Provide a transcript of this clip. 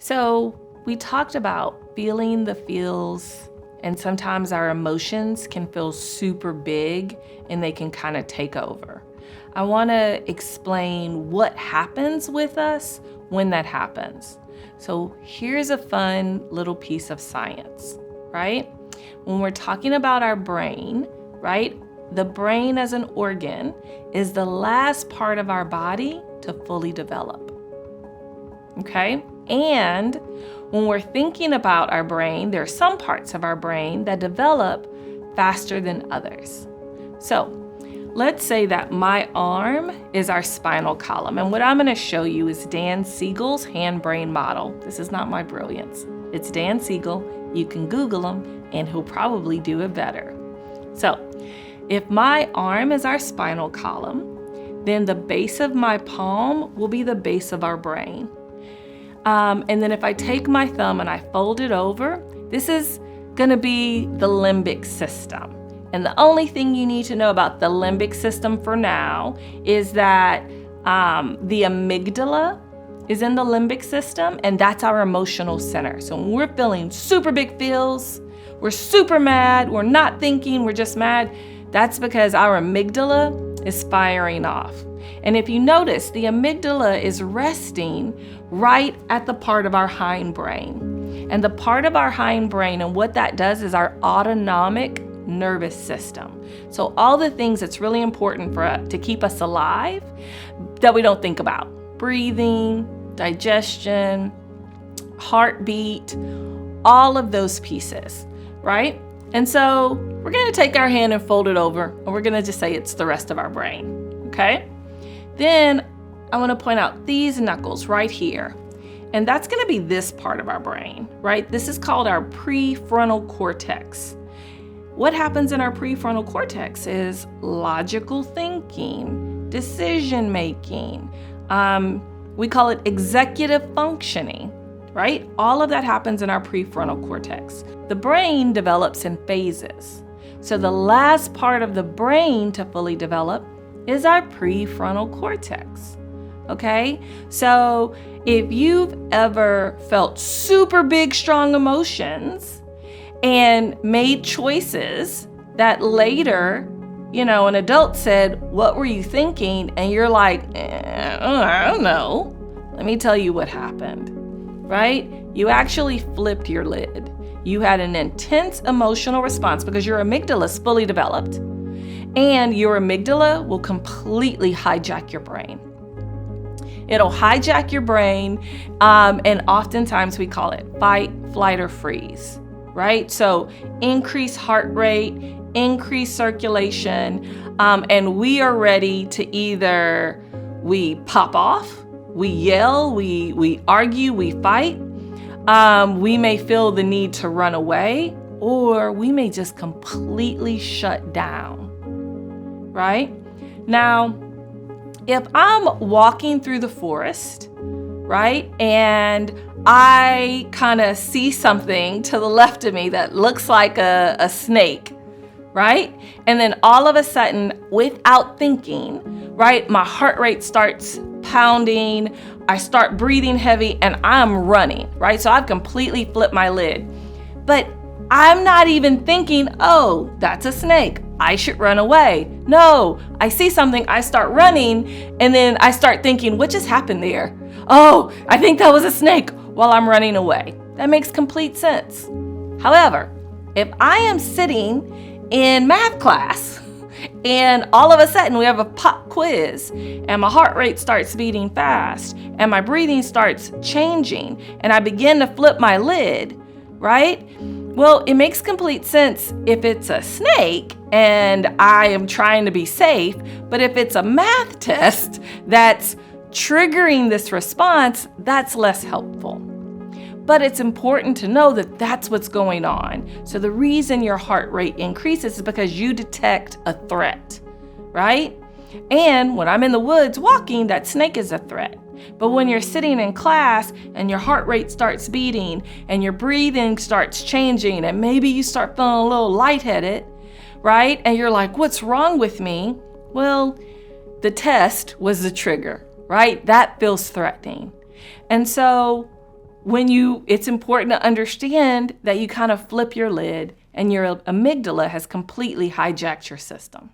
So we talked about feeling the feels, and sometimes our emotions can feel super big and they can kind of take over. I want to explain what happens with us when that happens. So here's a fun little piece of science, right? When we're talking about our brain, right? The brain as an organ is the last part of our body to fully develop. Okay? And when we're thinking about our brain, there are some parts of our brain that develop faster than others. So let's say that my arm is our spinal column. And what I'm going to show you is Dan Siegel's hand-brain model. This is not my brilliance. It's Dan Siegel. You can Google him and he'll probably do it better. So if my arm is our spinal column, then the base of my palm will be the base of our brain. And then if I take my thumb and I fold it over, this is going to be the limbic system. And the only thing you need to know about the limbic system for now is that the amygdala is in the limbic system, and that's our emotional center. So when we're feeling super big feels, we're super mad, we're not thinking, we're just mad, that's because our amygdala is firing off. And if you notice, the amygdala is resting right at the part of our hindbrain. And the part of our hindbrain, and what that does is our autonomic nervous system. So all the things that's really important to keep us alive that we don't think about. Breathing, digestion, heartbeat, all of those pieces, right? And so we're going to take our hand and fold it over, and we're going to just say it's the rest of our brain, okay? Then I want to point out these knuckles right here. And that's going to be this part of our brain, right? This is called our prefrontal cortex. What happens in our prefrontal cortex is logical thinking, decision making. We call it executive functioning, right? All of that happens in our prefrontal cortex. The brain develops in phases. So the last part of the brain to fully develop is our prefrontal cortex, okay? So if you've ever felt super big, strong emotions and made choices that later, an adult said, "What were you thinking?" And you're like, I don't know. Let me tell you what happened, right? You actually flipped your lid. You had an intense emotional response because your amygdala is fully developed. And your amygdala will completely hijack your brain. It'll hijack your brain, and oftentimes we call it fight, flight, or freeze, right? So increase heart rate, increase circulation, and we are ready to either we pop off, we yell, we argue, we fight. We may feel the need to run away, or we may just completely shut down. Right? Now, if I'm walking through the forest, right, and I kind of see something to the left of me that looks like a snake, right? And then all of a sudden, without thinking, right, my heart rate starts pounding, I start breathing heavy, and I'm running, right? So I've completely flipped my lid. But I'm not even thinking, oh, that's a snake, I should run away. No, I see something, I start running, and then I start thinking, what just happened there? Oh, I think that was a snake while I'm running away. That makes complete sense. However, if I am sitting in math class and all of a sudden we have a pop quiz and my heart rate starts beating fast and my breathing starts changing and I begin to flip my lid, right? Well, it makes complete sense if it's a snake and I am trying to be safe, but if it's a math test that's triggering this response, that's less helpful. But it's important to know that that's what's going on. So the reason your heart rate increases is because you detect a threat, right? And when I'm in the woods walking, that snake is a threat. But when you're sitting in class and your heart rate starts beating and your breathing starts changing and maybe you start feeling a little lightheaded, right? And you're like, what's wrong with me? Well, the test was the trigger, right? That feels threatening. And so It's important to understand that you kind of flip your lid and your amygdala has completely hijacked your system.